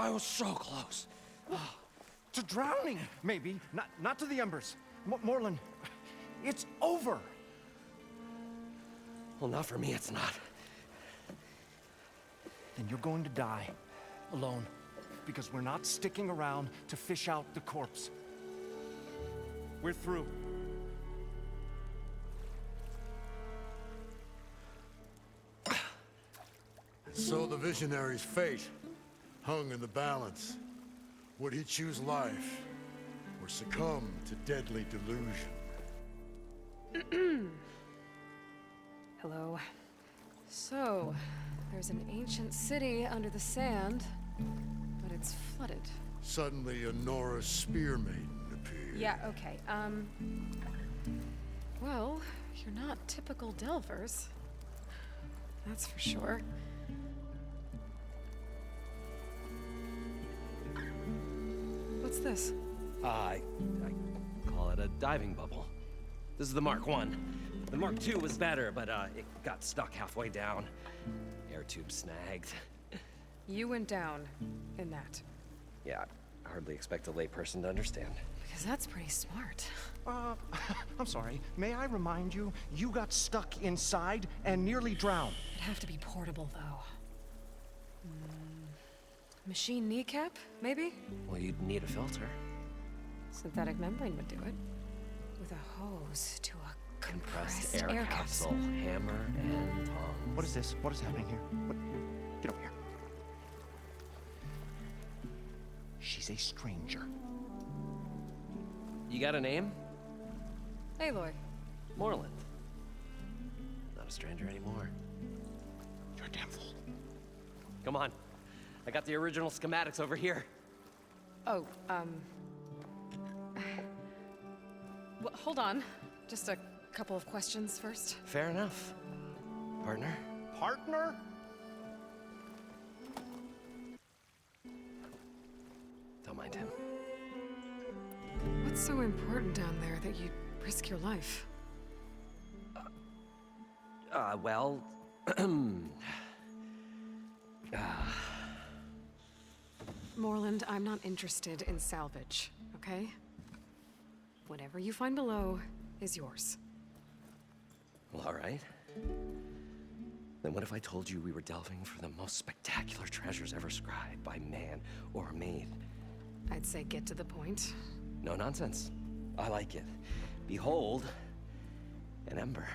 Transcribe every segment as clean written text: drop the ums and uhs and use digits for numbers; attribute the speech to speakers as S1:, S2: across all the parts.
S1: I was so close.
S2: To drowning, maybe. Not to the embers. Moreland, it's over.
S1: Well, not for me, it's not.
S2: Then you're going to die. Alone. Because we're not sticking around to fish out the corpse. We're through.
S3: So the visionary's fate hung in the balance. Would he choose life or succumb to deadly delusion?
S4: Hello. So, there's an ancient city under the sand, but it's flooded.
S3: Suddenly, a Norse spear maiden appeared.
S4: Yeah, okay. Well, you're not typical Delvers. That's for sure. What's this?
S1: I call it a diving bubble. This is the Mark I. The Mark II was better, but it got stuck halfway down. Air tube snagged.
S4: You went down in that.
S1: Yeah, I hardly expect a layperson to understand.
S4: Because that's pretty smart.
S2: I'm sorry. May I remind you, you got stuck inside and nearly drowned.
S4: It'd have to be portable, though. Machine kneecap, maybe?
S1: Well, you'd need a filter.
S4: Synthetic membrane would do it. With a hose to a compressed
S1: air capsule. Hammer and tongs.
S2: What is this? What is happening here? What? Get over here. She's a stranger.
S1: You got a name?
S4: Aloy.
S1: Moreland. Not a stranger anymore.
S2: You're a damn fool.
S1: Come on. I got the original schematics over here.
S4: Oh, well, hold on. Just a couple of questions first.
S1: Fair enough. Partner?
S2: Partner?
S1: Don't mind him.
S4: What's so important down there that you'd risk your life?
S1: Well...
S4: Moreland, I'm not interested in salvage, okay? Whatever you find below is yours.
S1: Well, all right. Then what if I told you we were delving for the most spectacular treasures ever scribed by man or maid?
S4: I'd say get to the point.
S1: No nonsense. I like it. Behold, an ember.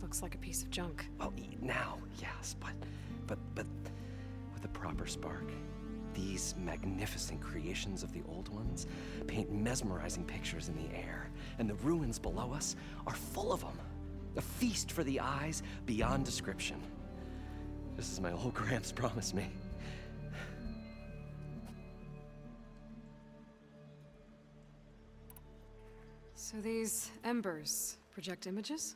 S4: Looks like a piece of junk.
S1: Well, now, yes, but with a proper spark. These magnificent creations of the old ones paint mesmerizing pictures in the air, and the ruins below us are full of them. A feast for the eyes beyond description. Just as my old Gramps promised me.
S4: So these embers project images?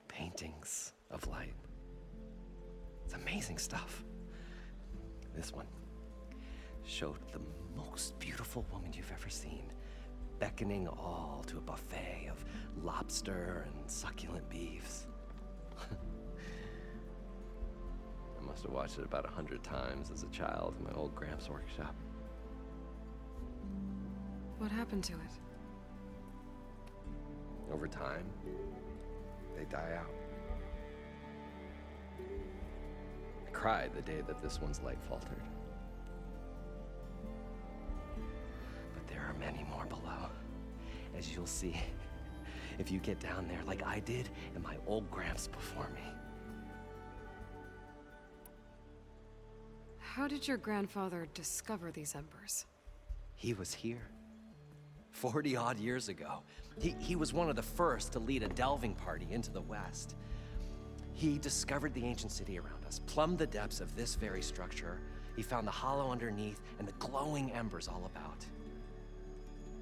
S1: Paintings of light. It's amazing stuff. This one showed the most beautiful woman you've ever seen, beckoning all to a buffet of lobster and succulent beefs. I must have watched it about 100 times as a child in my old Gramps workshop.
S4: What happened to it?
S1: Over time, they die out. I cried the day that this one's light faltered. But there are many more below, as you'll see if you get down there like I did and my old Gramps before me.
S4: How did your grandfather discover these embers?
S1: He was here 40-odd years ago. He was one of the first to lead a delving party into the West. He discovered the ancient city around us, plumbed the depths of this very structure. He found the hollow underneath and the glowing embers all about.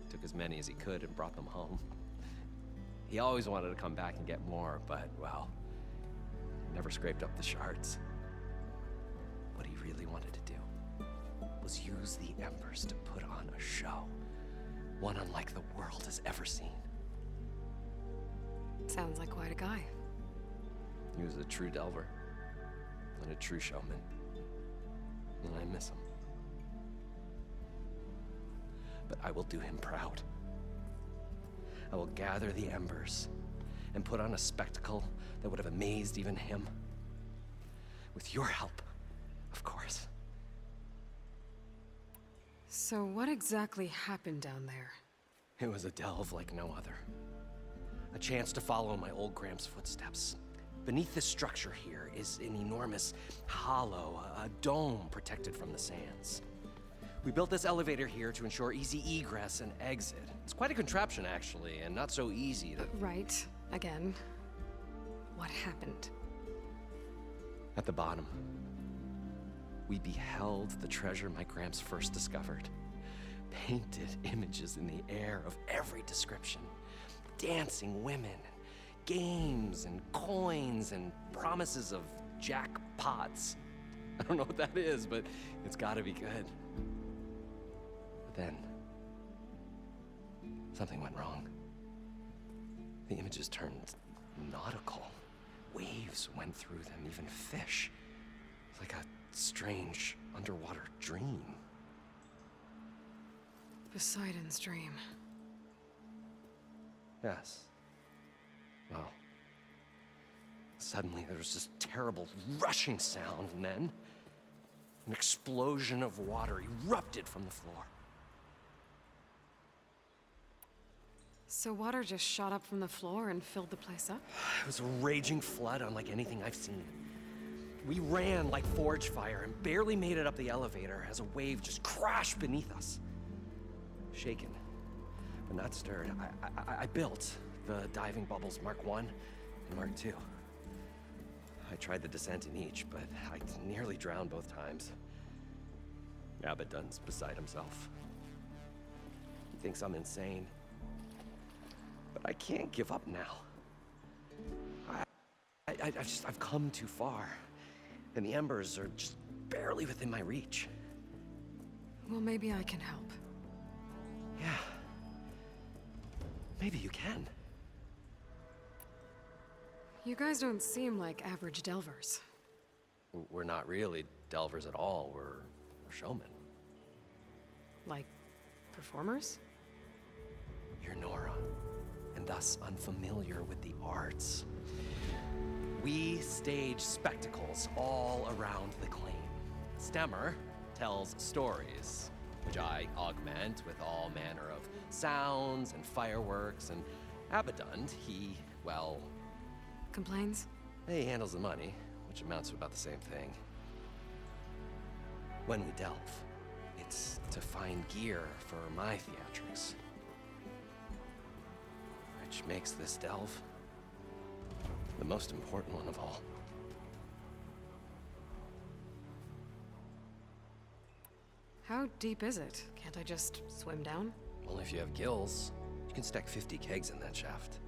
S1: Took as many as he could and brought them home. He always wanted to come back and get more, but, well, never scraped up the shards. What he really wanted to do was use the embers to put on a show, one unlike the world has ever seen.
S4: Sounds like quite a guy.
S1: He was a true delver. and a true showman. And I miss him. But I will do him proud. I will gather the embers and put on a spectacle that would have amazed even him. With your help, of course.
S4: So what exactly happened down there?
S1: It was a delve like no other. A chance to follow my old Gram's footsteps. Beneath this structure here is an enormous hollow, a dome protected from the sands. We built this elevator here to ensure easy egress and exit. It's quite a contraption, actually, and not so easy to...
S4: Right. Again. What happened?
S1: At the bottom, we beheld the treasure my Gramps first discovered. Painted images in the air of every description. Dancing women, games and coins and promises of jackpots. I don't know what that is, but it's gotta be good. But then, something went wrong. The images turned nautical. Waves went through them, even fish. Like a strange underwater dream.
S4: Poseidon's dream.
S1: Yes. Well, suddenly there was this terrible rushing sound, and then an explosion of water erupted from the floor.
S4: So water just shot up from the floor and filled the place up?
S1: It was a raging flood unlike anything I've seen. We ran like forge fire and barely made it up the elevator as a wave just crashed beneath us. Shaken, but not stirred, I built the diving bubbles Mark I and Mark II. I tried the descent in each, but I nearly drowned both times. Abaddon's beside himself. He thinks I'm insane. But I can't give up now. I've come too far. And the embers are just barely within my reach.
S4: Well, maybe I can help.
S1: Yeah. Maybe you can.
S4: You guys don't seem like average delvers.
S1: We're not really delvers at all. We're showmen.
S4: Like, performers?
S1: You're Nora, and thus unfamiliar with the arts. We stage spectacles all around the claim. Stemmer tells stories, which I augment with all manner of sounds and fireworks, and Abaddon, he, well...
S4: Complains?
S1: He handles the money, which amounts to about the same thing. When we delve, it's to find gear for my theatrics. Which makes this delve the most important one of all.
S4: How deep is it? Can't I just swim down?
S1: Only if you have gills. You can stack 50 kegs in that shaft.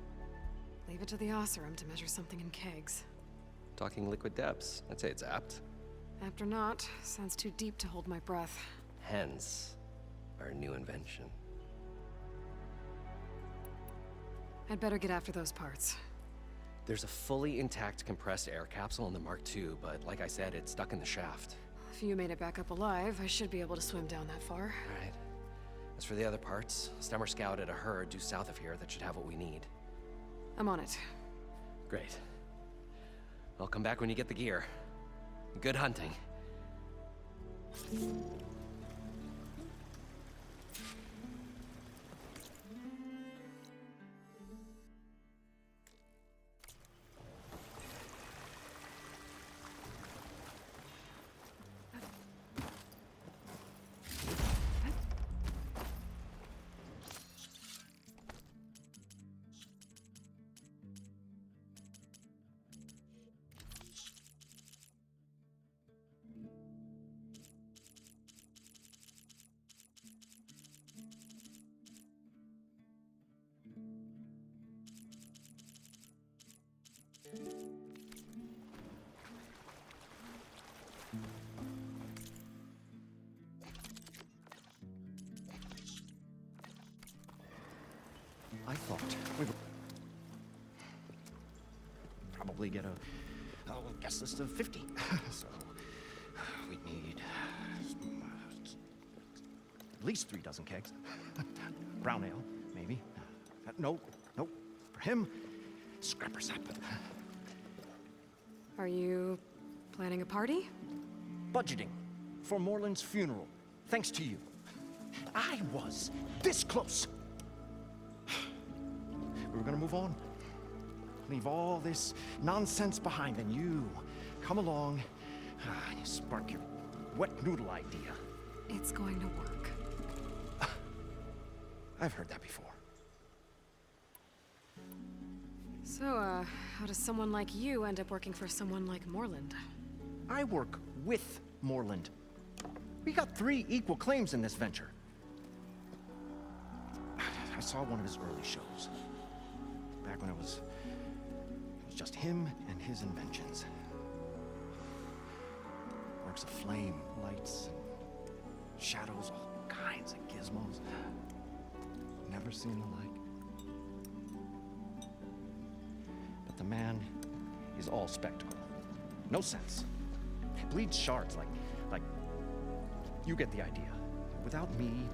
S4: Leave it to the Osserum to measure something in kegs.
S1: Talking liquid depths, I'd say it's apt.
S4: After not, sounds too deep to hold my breath.
S1: Hence, our new invention.
S4: I'd better get after those parts.
S1: There's a fully intact compressed air capsule in the Mark II, but like I said, it's stuck in the shaft.
S4: If you made it back up alive, I should be able to swim down that far.
S1: All right. As for the other parts, Stemmer scouted a herd due south of here that should have what we need.
S4: I'm on it.
S1: Great. I'll come back when you get the gear. Good hunting. I thought we would probably get
S2: guest list of 50. So we need at least 3 dozen kegs. Brown ale, maybe. Nope. For him, scrapper sap.
S4: Are you planning a party?
S2: Budgeting for Moreland's funeral, thanks to you. I was this close. We were gonna move on. Leave all this nonsense behind, and you come along, and you spark your wet noodle idea.
S4: It's going to work.
S2: I've heard that before.
S4: So, how does someone like you end up working for someone like Moreland?
S2: I work with Moreland. We got 3 equal claims in this venture. I saw one of his early shows. Back when it was just him and his inventions. Works of flame, lights, and shadows, all kinds of gizmos. Never seen the like. But the man is all spectacle. No sense. Bleeds shards like you get the idea. Without me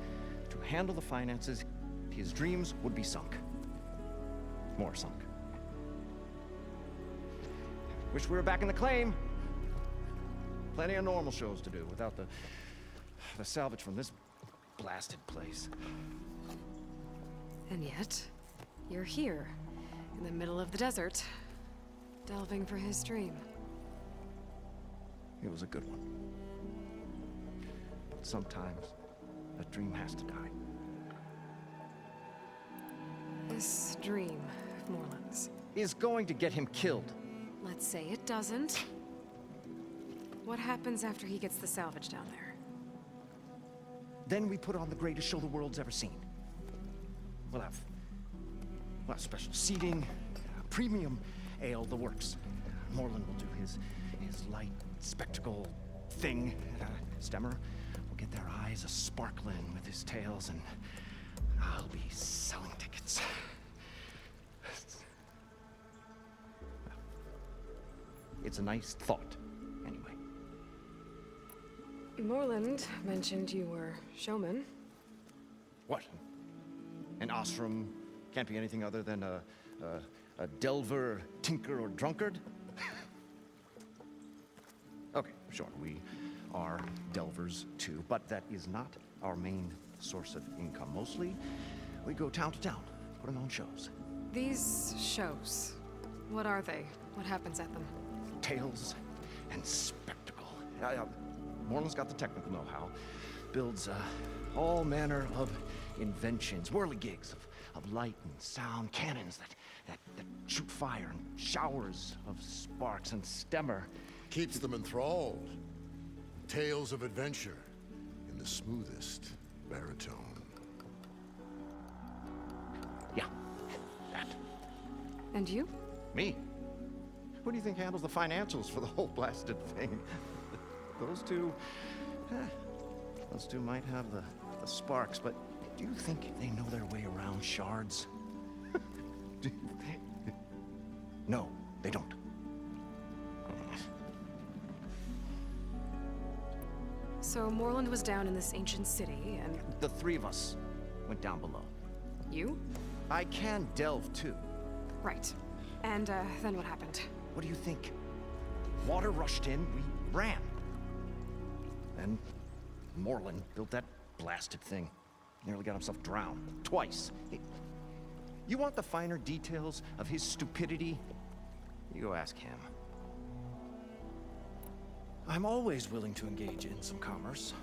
S2: to handle the finances, his dreams would be sunk. More sunk. Wish we were back in the claim. Plenty of normal shows to do without the salvage from this blasted place.
S4: And yet, you're here, in the middle of the desert, delving for his dream.
S2: It was a good one. But sometimes, a dream has to die.
S4: This dream of Moreland's.
S2: Is going to get him killed.
S4: Let's say it doesn't. What happens after he gets the salvage down there?
S2: Then we put on the greatest show the world's ever seen. We'll have special seating, premium ale, the works. Moreland will do his light spectacle thing. Stemmer will get their eyes a-sparkling with his tales, and I'll be selling tickets. It's a nice thought, anyway.
S4: Moreland mentioned you were showman.
S2: What? An Osram can't be anything other than a delver, tinker, or drunkard? Okay, sure, we are delvers too, but that is not our main source of income. Mostly, we go town to town, putting on shows.
S4: These shows, what are they? What happens at them?
S2: Tales and spectacle. Moreland's got the technical know-how. Builds all manner of inventions, whirligigs of light and sound, cannons that shoot fire, and showers of sparks, and Stemmer
S3: Keeps them enthralled. Tales of adventure in the smoothest baritone.
S2: Yeah, that.
S4: And you?
S2: Me? Who do you think handles the financials for the whole blasted thing? Those two might have the sparks, but do you think they know their way around shards? No, they don't.
S4: So Moreland was down in this ancient city, and
S2: The 3 of us went down below.
S4: you?
S2: I can delve too.
S4: Right. And then what happened?
S2: What do you think? Water rushed in, we ran. Then Moreland built that blasted thing. Nearly got himself drowned. Twice. You want the finer details of his stupidity? You go ask him. I'm always willing to engage in some commerce.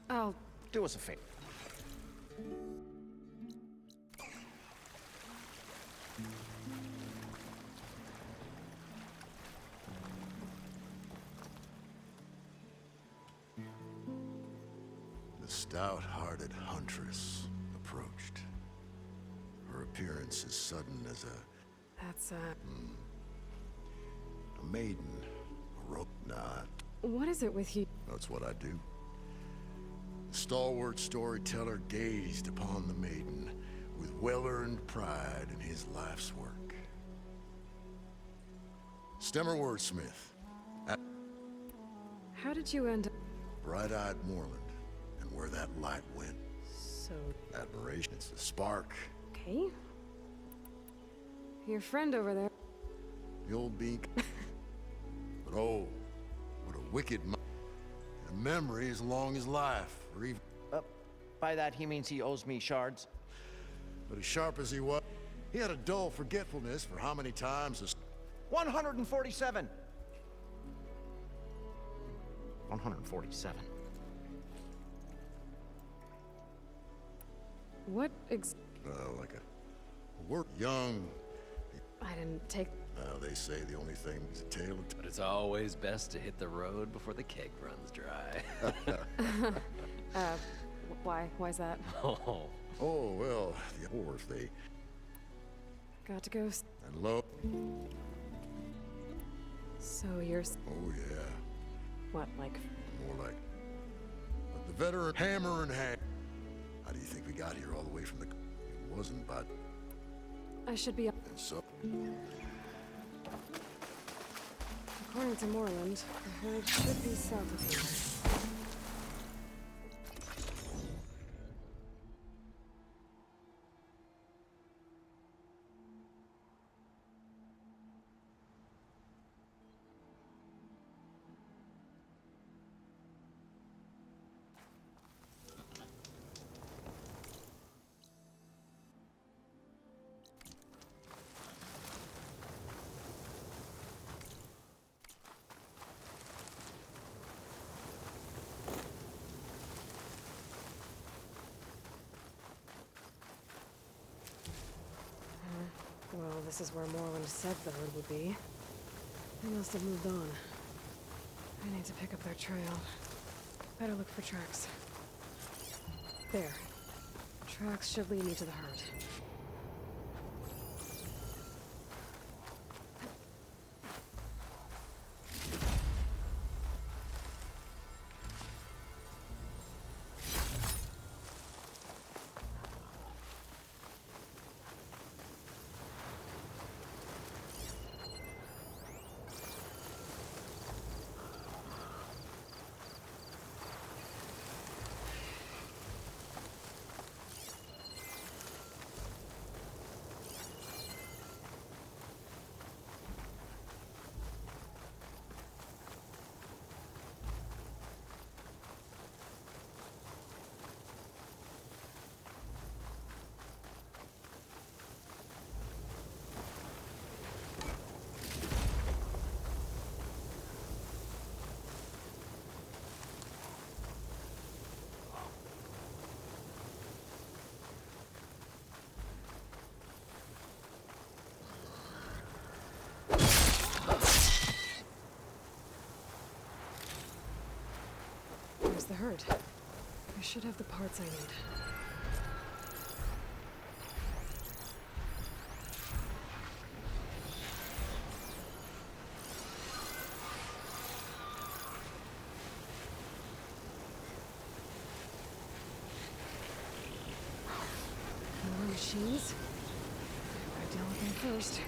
S4: I'll
S2: Do us a favor.
S3: stout-hearted huntress approached. Her appearance as sudden as
S4: That's,
S3: a maiden. A rope knot.
S4: what is it with you?
S3: That's what I do. The stalwart storyteller gazed upon the maiden with well-earned pride in his life's work. Stemmer wordsmith,
S4: How did you end up?
S3: bright-eyed moorland, and where that light went,
S4: So,
S3: admiration, it's a spark.
S4: okay. Your friend over there.
S3: The old beak. But oh, what a wicked and a memory as long as life, or even.
S2: By that, he means he owes me shards.
S3: But as sharp as he was, he had a dull forgetfulness for how many times a
S2: 147. 147.
S4: What
S3: like a word young.
S4: I didn't take.
S3: They say the only thing is a tale of.
S1: But it's always best to hit the road before the keg runs dry.
S4: Why's that?
S1: Oh,
S3: Oh well, the horse they
S4: Got to go.
S3: and low.
S4: So you're.
S3: Oh yeah,
S4: What, like.
S3: more like. But the veteran hammer and hand. How do you think we got here all the way from the? It wasn't, but
S4: I should be.
S3: and so.
S4: According to Moreland, the herd should be south of here. Well, this is where Moreland said the herd would be. They must have moved on. I need to pick up their trail. Better look for tracks. There. Tracks should lead me to the herd. There's the herd. I should have the parts I need. More machines? I deal with them first.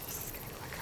S4: This is getting quicker.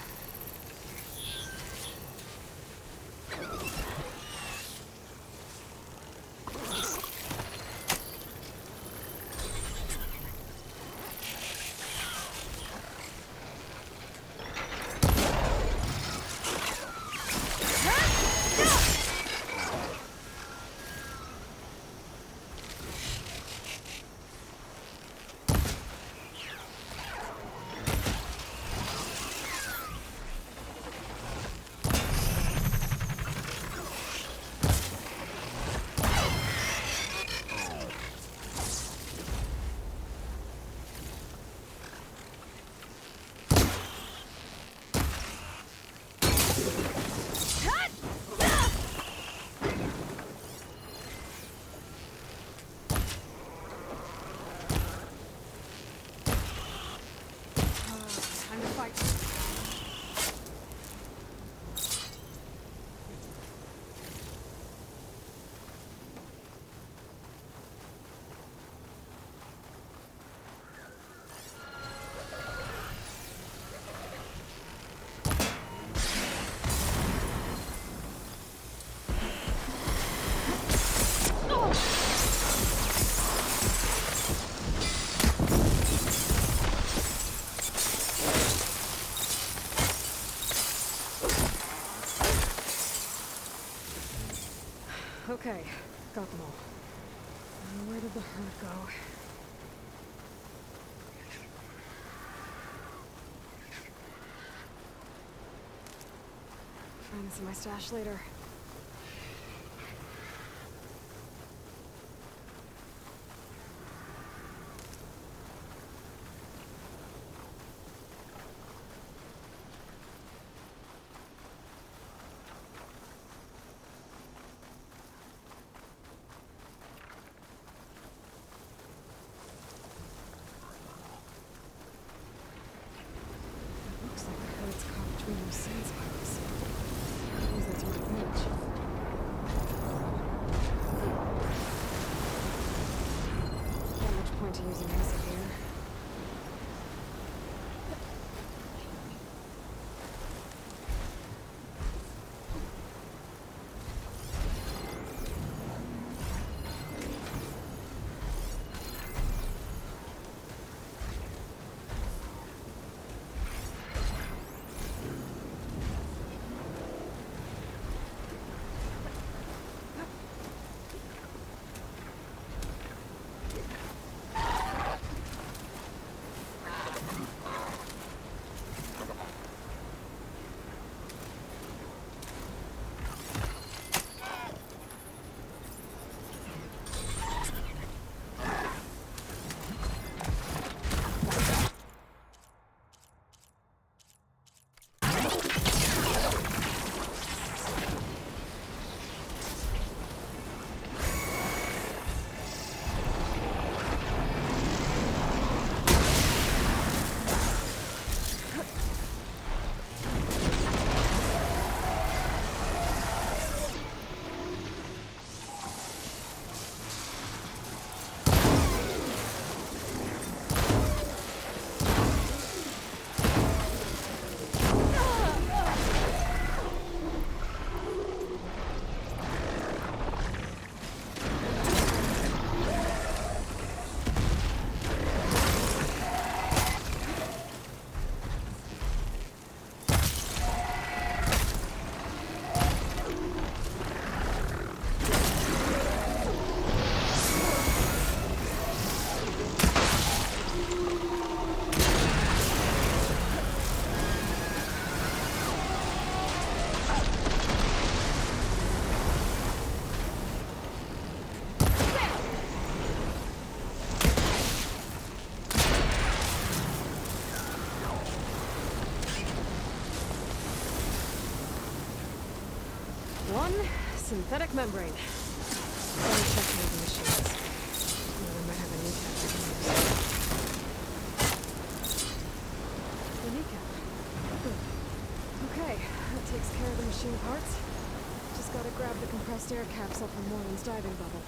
S4: Okay, got them all. Now where did the herd go? Find this in my stash later. Looks like the herd's caught between those sand spirals. Use that to my advantage. Not much point to using acid here. One synthetic membrane. Better check the machines. We might have a kneecap we can use. The kneecap. Good. Okay, that takes care of the machine parts. Just gotta grab the compressed air capsule from Moreland's diving bubble.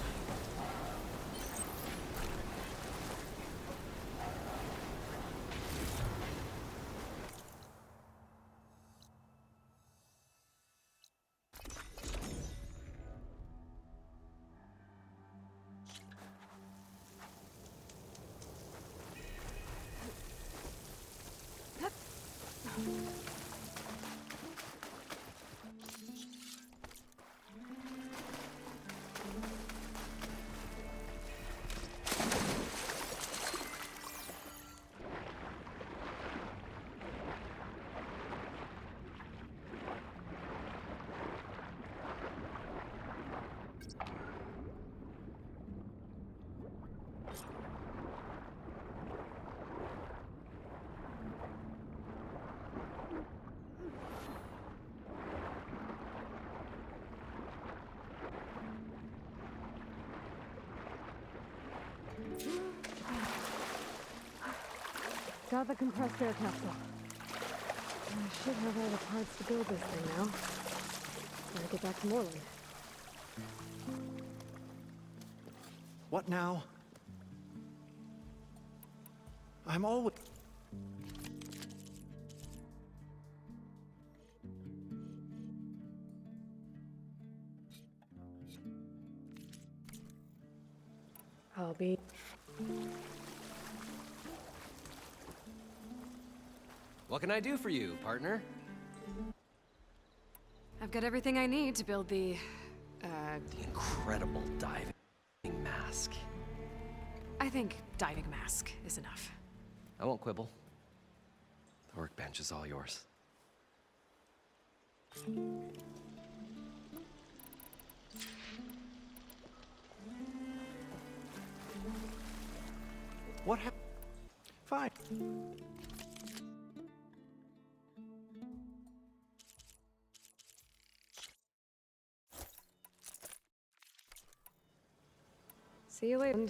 S4: Got the compressed air capsule. I should have all the parts to build this thing now. Gotta get back to Moreland.
S2: What now? I'm always...
S4: I'll be...
S1: What can I do for you, partner?
S4: I've got everything I need to build the...
S1: The incredible diving mask.
S4: I think diving mask is enough.
S1: I won't quibble. The workbench is all yours.
S2: What happened? Fine.
S4: See you later.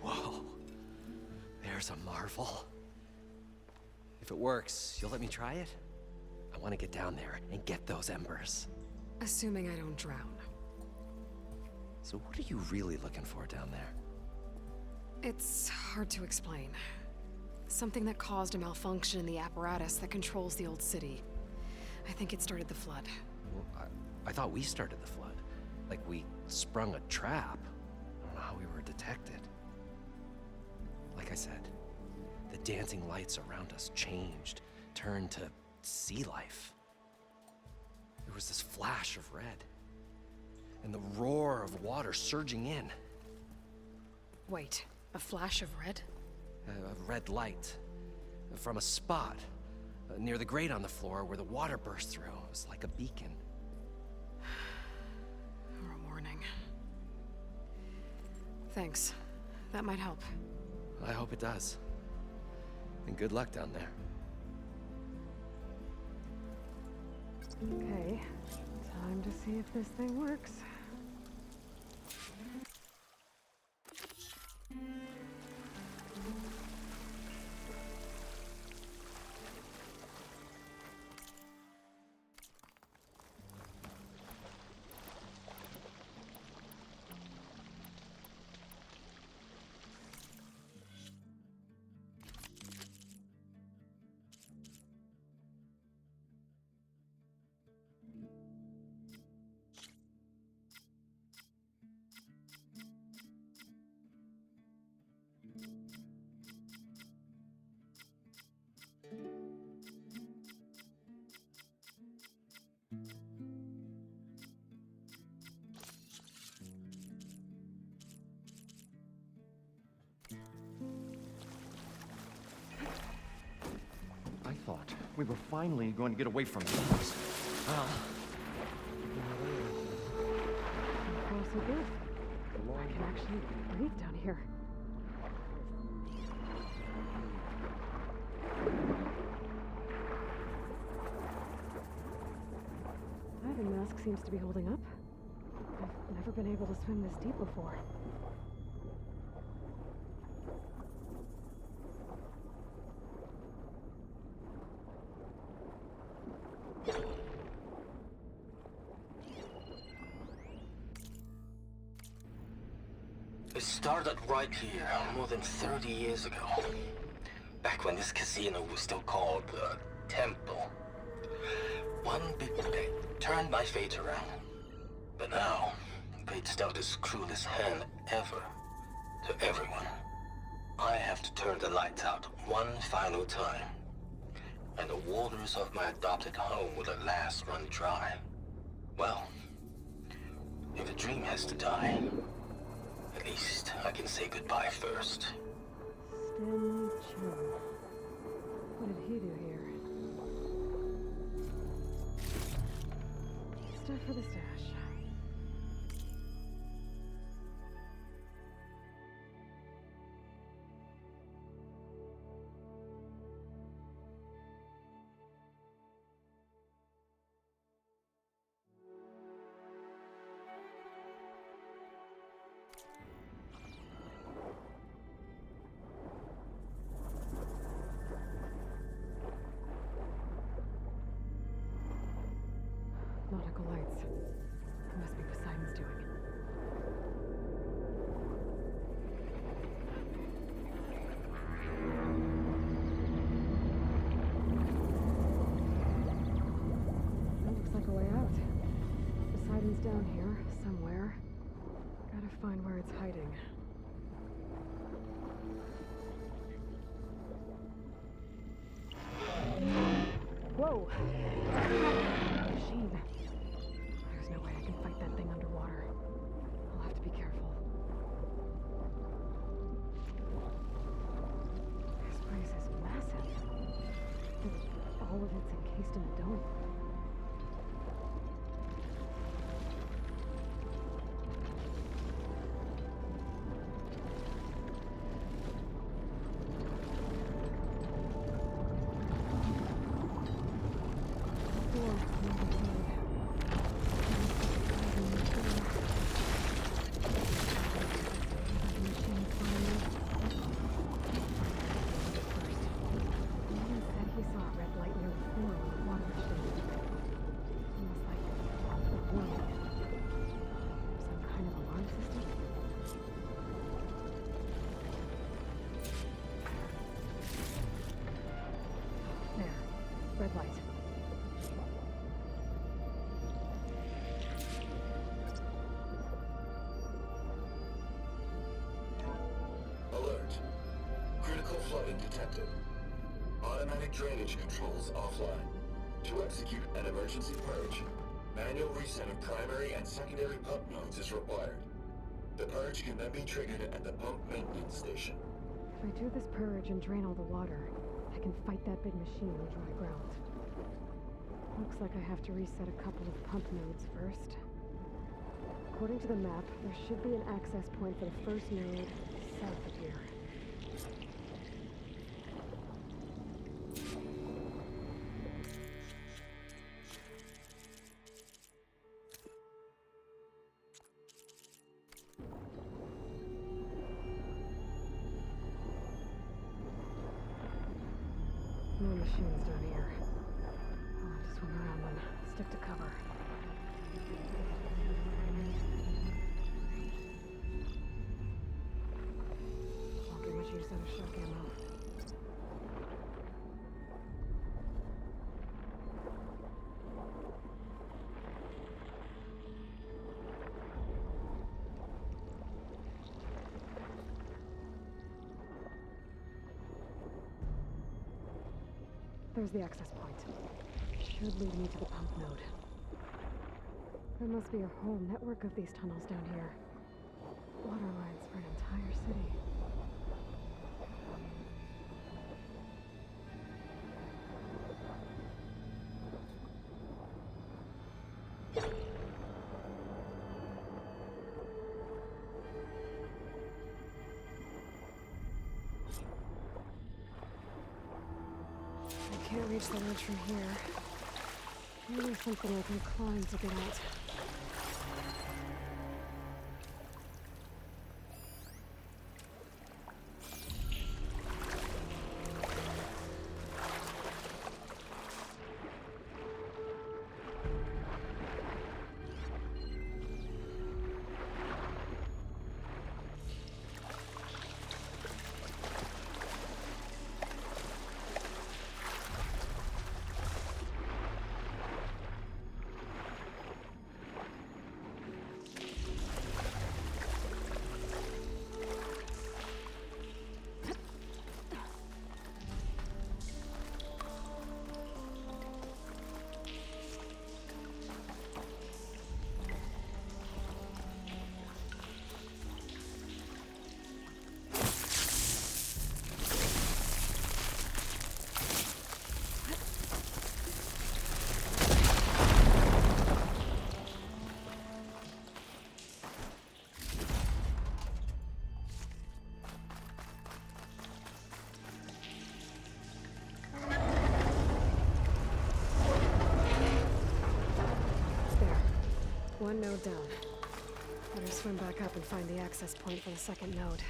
S1: Whoa. There's a marvel. If it works, you'll let me try it? I want to get down there and get those embers.
S4: Assuming I don't drown.
S1: So what are you really looking for down there?
S4: It's hard to explain. Something that caused a malfunction in the apparatus that controls the old city. I think it started the flood.
S1: Well, I thought we started the flood. Like we sprung a trap. I don't know how we were detected. Like I said, the dancing lights around us changed, turned to sea life. There was this flash of red, and the roar of water surging in.
S4: Wait, a flash of red?
S1: A red light from a spot near the grate on the floor where the water burst through. It was like a beacon.
S4: Or a warning. Thanks. That might help.
S1: I hope it does. And good luck down there.
S4: Okay, time to see if this thing works.
S2: I thought we were finally going to get away from these things.
S1: Well,
S4: So far, so good. I can actually breathe down here. Diving mask seems to be holding up. I've never been able to swim this deep before.
S5: It started right here, more than 30 years ago. Back when this casino was still called the Temple. One big bet turned my fate around. But now, fate's dealt its cruelest hand ever to everyone. I have to turn the lights out one final time. And the waters of my adopted home will at last run dry. Well, if a dream has to die, at least I can say goodbye first.
S4: Stanley Cho. What did he do here? Stuff for the stash. electrical lights. It must be Poseidon's doing. That looks like a way out. Poseidon's down here, somewhere. Gotta find where it's hiding. Whoa! Machine. There's no way I can fight that thing underwater. I'll have to be careful. This place is massive. All of it's encased in a dome. Red light.
S6: Alert. Critical flooding detected. Automatic drainage controls offline. To execute an emergency purge, manual reset of primary and secondary pump nodes is required. The purge can then be triggered at the pump maintenance station.
S4: If I do this purge and drain all the water, I can fight that big machine on dry ground. Looks like I have to reset a couple of pump nodes first. According to the map, there should be an access point for the first node south of here. No machines down here. I'll have to swing around then. Stick to cover. Won't get much use out of shock ammo. There's the access point. Should lead me to the pump node. There must be a whole network of these tunnels down here. Water lines for an entire city. I can't reach the ledge from here. Maybe something I can climb to get out. One node down. Better swim back up and find the access point for the second node.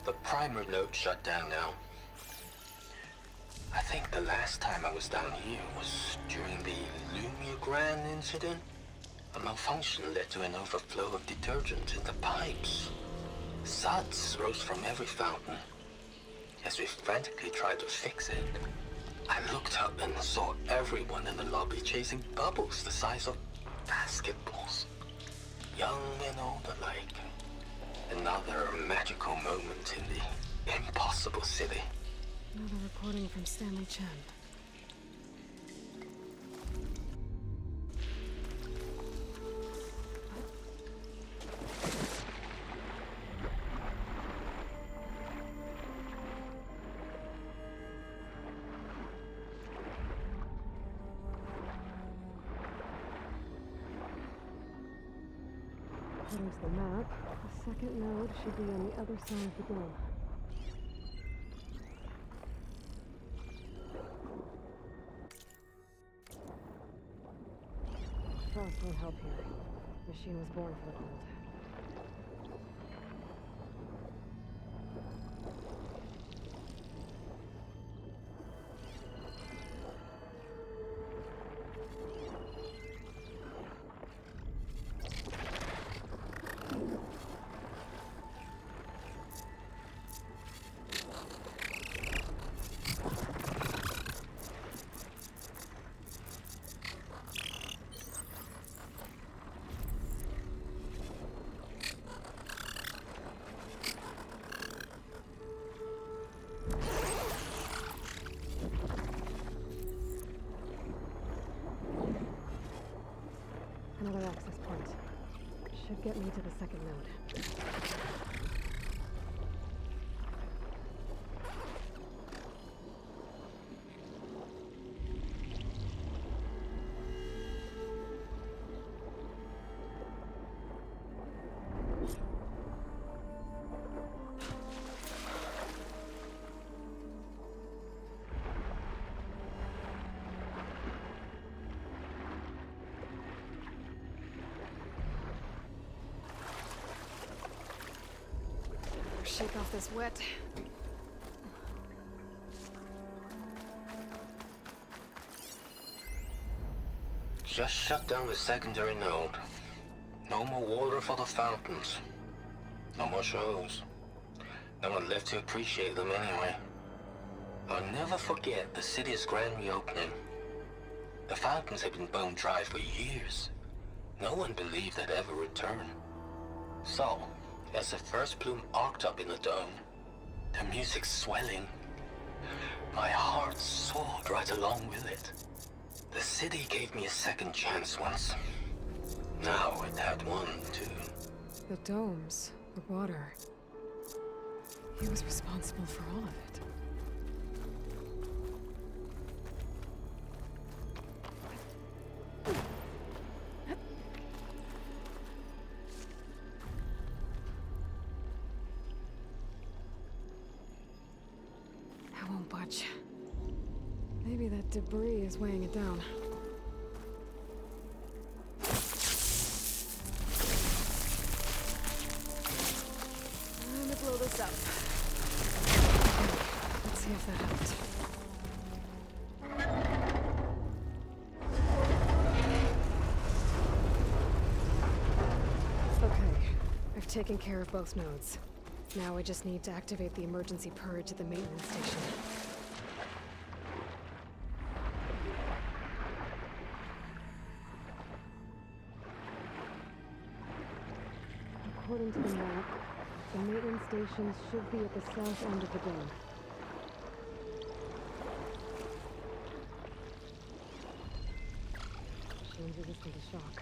S5: The primer node shut down now. I think the last time I was down here was during the Lumia Grand incident. A malfunction led to an overflow of detergent in the pipes. Suds rose from every fountain. As we frantically tried to fix it, I looked up and saw everyone in the lobby chasing bubbles the size of basketballs. Young and old alike. Another magical moment in the impossible city.
S4: Another recording from Stanley Chen. According to the map, the second node should be on the other side of the dome. Frost won't help here. The machine was born for the cold. Another access point. Should get me to the second node. Shake off this wet.
S5: Just shut down the secondary node. No more water for the fountains. No more shows. No one left to appreciate them anyway. I'll never forget the city's grand reopening. The fountains had been bone dry for years. No one believed they'd ever return. So, as the first plume arced up in the dome, the music swelling, my heart soared right along with it. The city gave me a second chance once. Now it had one too.
S4: The domes, the water. He was responsible for all of it. I won't budge. Maybe that debris is weighing it down. Time to blow this up. Okay, let's see if that helped. Okay, I've taken care of both nodes. Now I just need to activate the emergency purge at the maintenance station. According to the map, the maintenance stations should be at the south end of the dome. Machine's resistant to shock.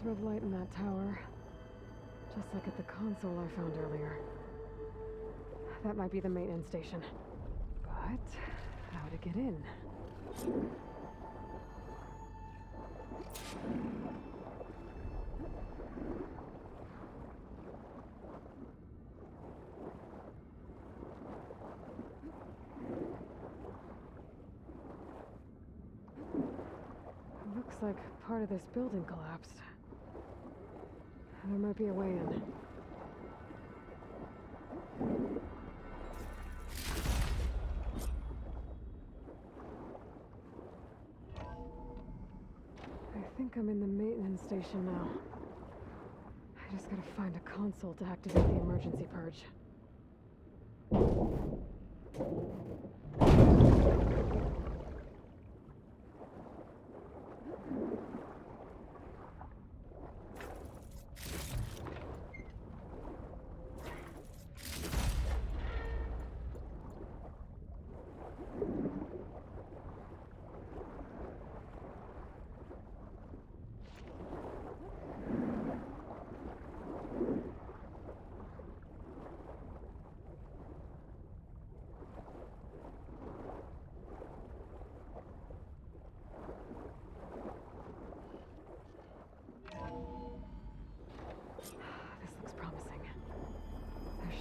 S4: There's red light in that tower. Just like at the console I found earlier. That might be the maintenance station. But how to get in? Looks like part of this building collapsed. There might be a way in. I think I'm in the maintenance station now. I just gotta find a console to activate the emergency purge.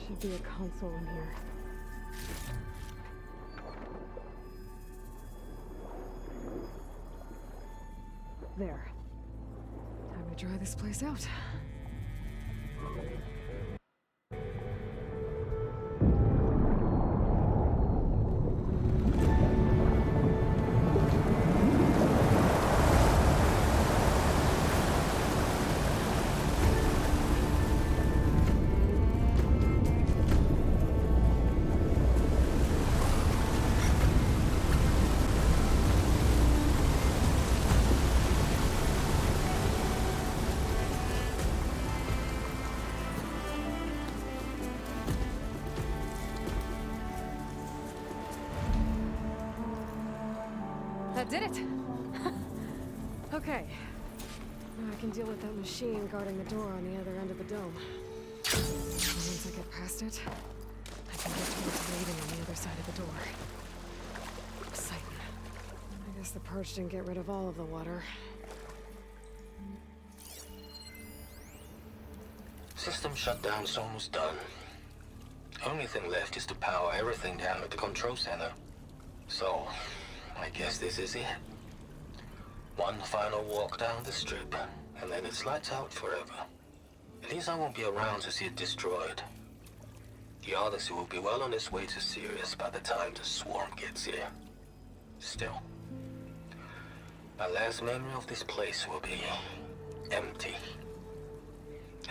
S4: Should be a console in here. There. Time to try this place out. That did it! Okay. Now I can deal with that machine guarding the door on the other end of the dome. Once I get past it, I can get towards the waiting on the other side of the door. Exciting. I guess the purge didn't get rid of all of the water.
S5: System shutdown's almost done. Only thing left is to power everything down at the control center. So, I guess this is it. One final walk down the strip, and then it's lights out forever. At least I won't be around to see it destroyed. The Odyssey will be well on its way to Sirius by the time the swarm gets here. Still, my last memory of this place will be empty.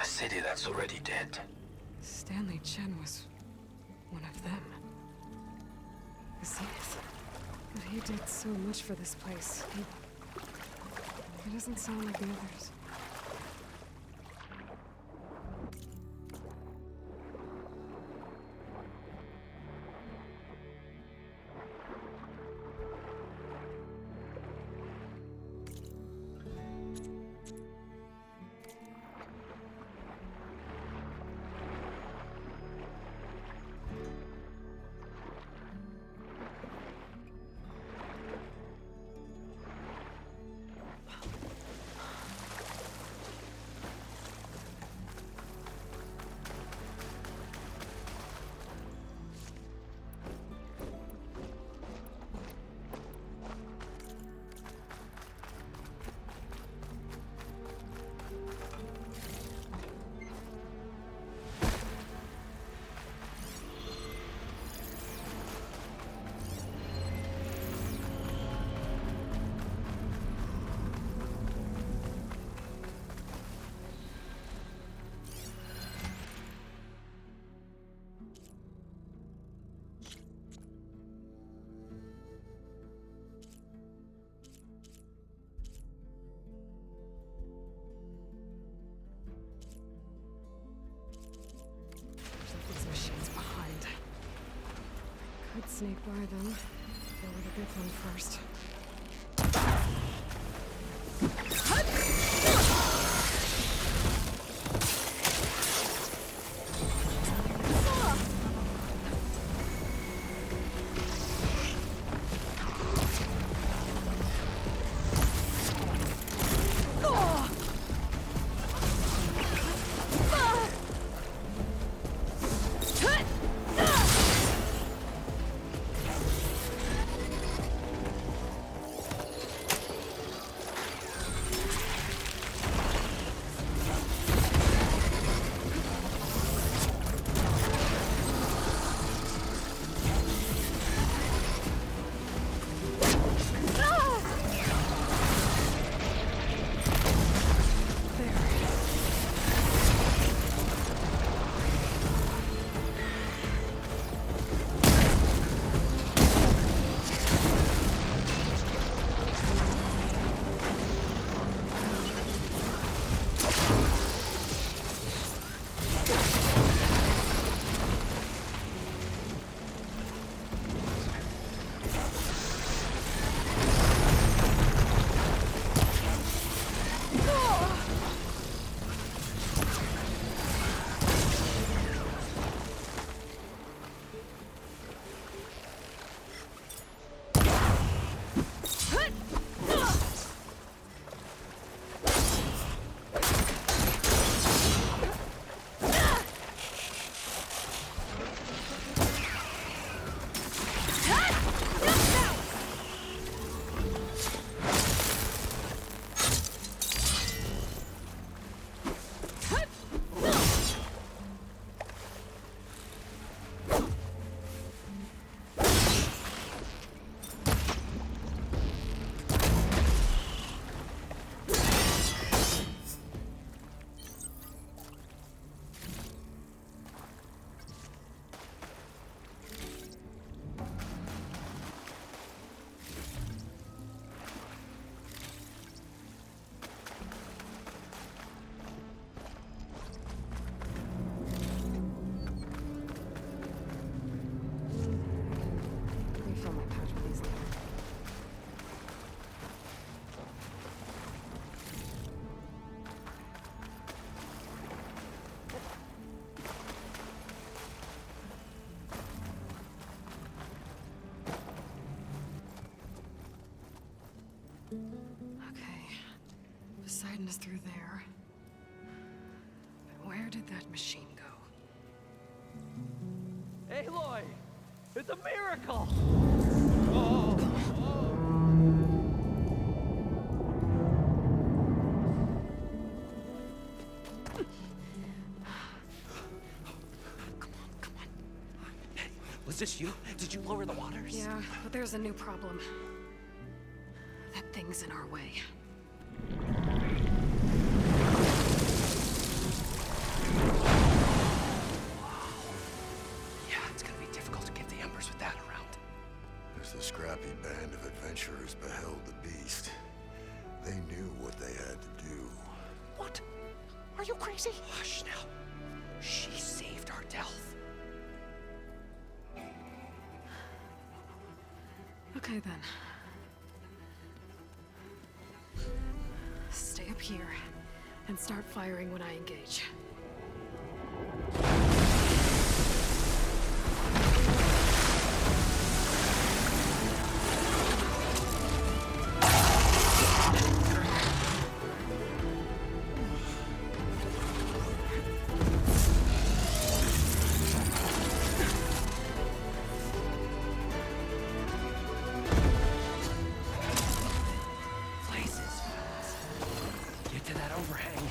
S5: A city that's already dead.
S4: Stanley Chen was one of them. Besides, but he did so much for this place. He doesn't sound like the others. Could sneak by them. Go with a big one first. end is through there. But where did that machine go?
S1: Aloy! It's a miracle! Was this you? Did you lower the waters?
S4: Yeah, but there's a new problem. That thing's in our way.
S1: Yeah, it's gonna be difficult to get the embers with that around.
S3: As the scrappy band of adventurers beheld the beast, they knew what they had to do.
S1: What? Are you crazy? Hush now. She saved our Delph.
S4: Okay then. Stay up here and start firing when I engage.
S1: Get to that overhang.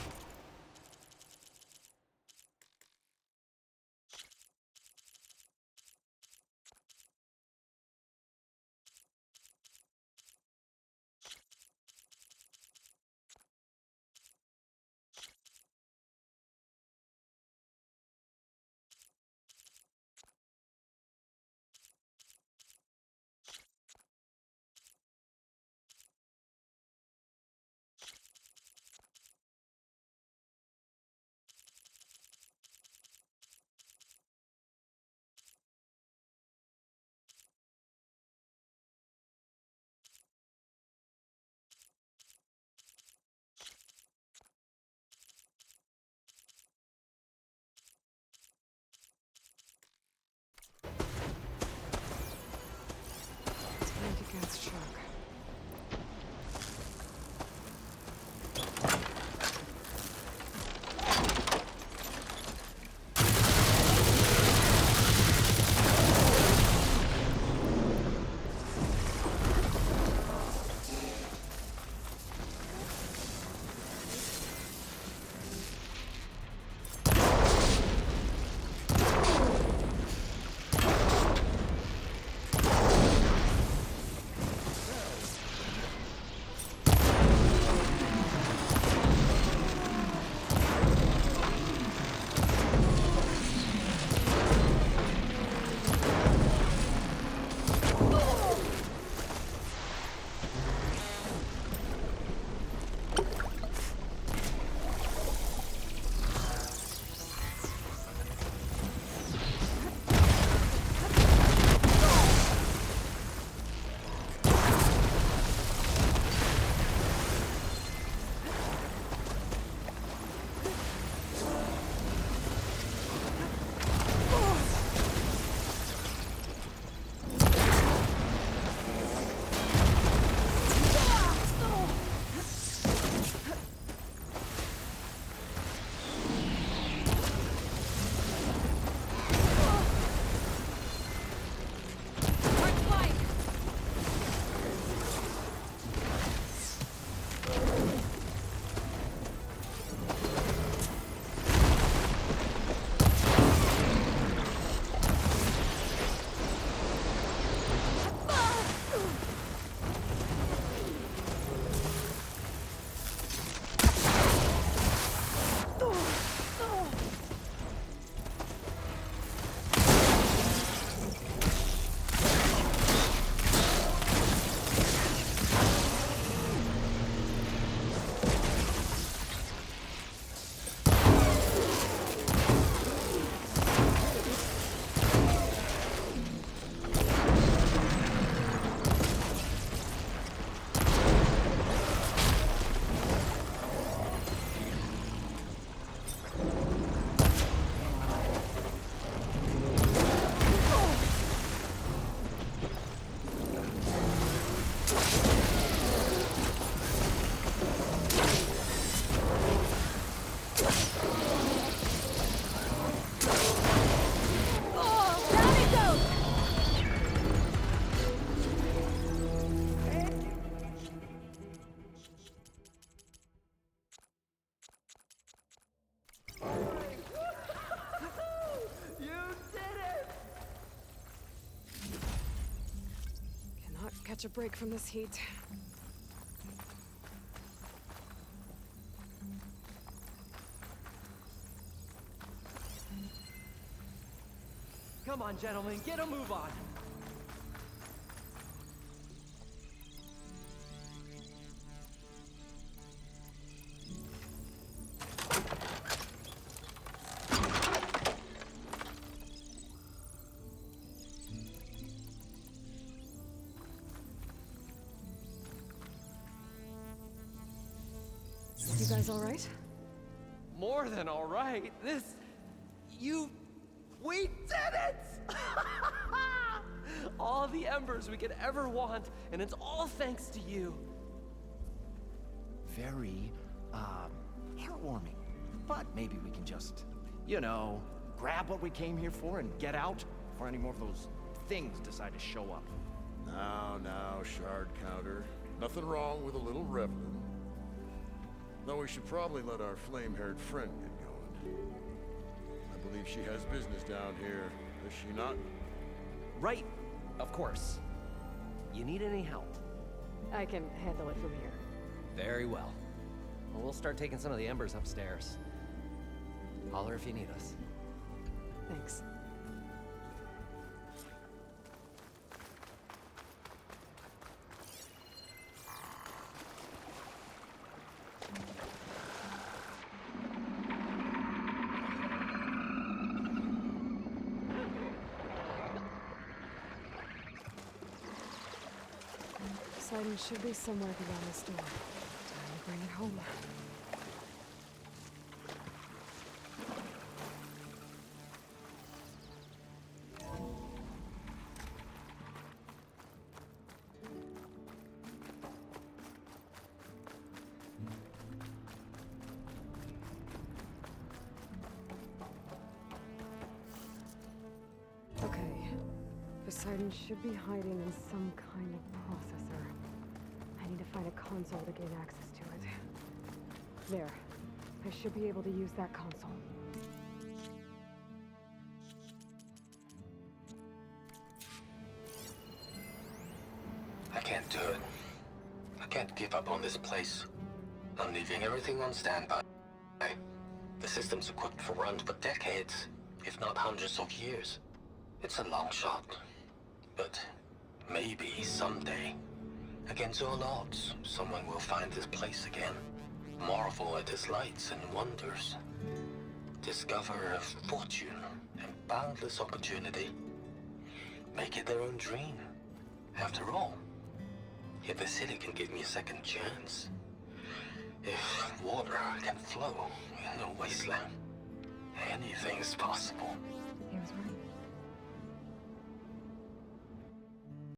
S4: catch a break from this heat.
S1: Come on, gentlemen, get a move on.
S4: You guys all right?
S1: More than all right. We did it! All the embers we could ever want, and it's all thanks to you.
S2: Very, heartwarming. But maybe we can just, you know, grab what we came here for and get out before any more of those things decide to show up.
S3: Now, shard counter. Nothing wrong with a little reveling. Though we should probably let our flame-haired friend get going. I believe she has business down here, does she not?
S1: Right, of course. You need any help?
S4: I can handle it from here.
S1: Very well. We'll start taking some of the embers upstairs. Holler if you need us.
S4: Thanks. Poseidon should be somewhere beyond this door. Time to bring it home. Okay. Poseidon should be hiding in some kind of processor. I need to find a console to gain access to it. There. I should be able to use that console.
S5: I can't do it. I can't give up on this place. I'm leaving everything on standby. The system's equipped for runs for decades, if not hundreds of years. It's a long shot. But maybe someday, against all odds, someone will find this place again. Marvel at its lights and wonders. Discover a fortune and boundless opportunity. Make it their own dream. After all, if the city can give me a second chance, if water can flow in a wasteland, anything's possible.
S4: He was right.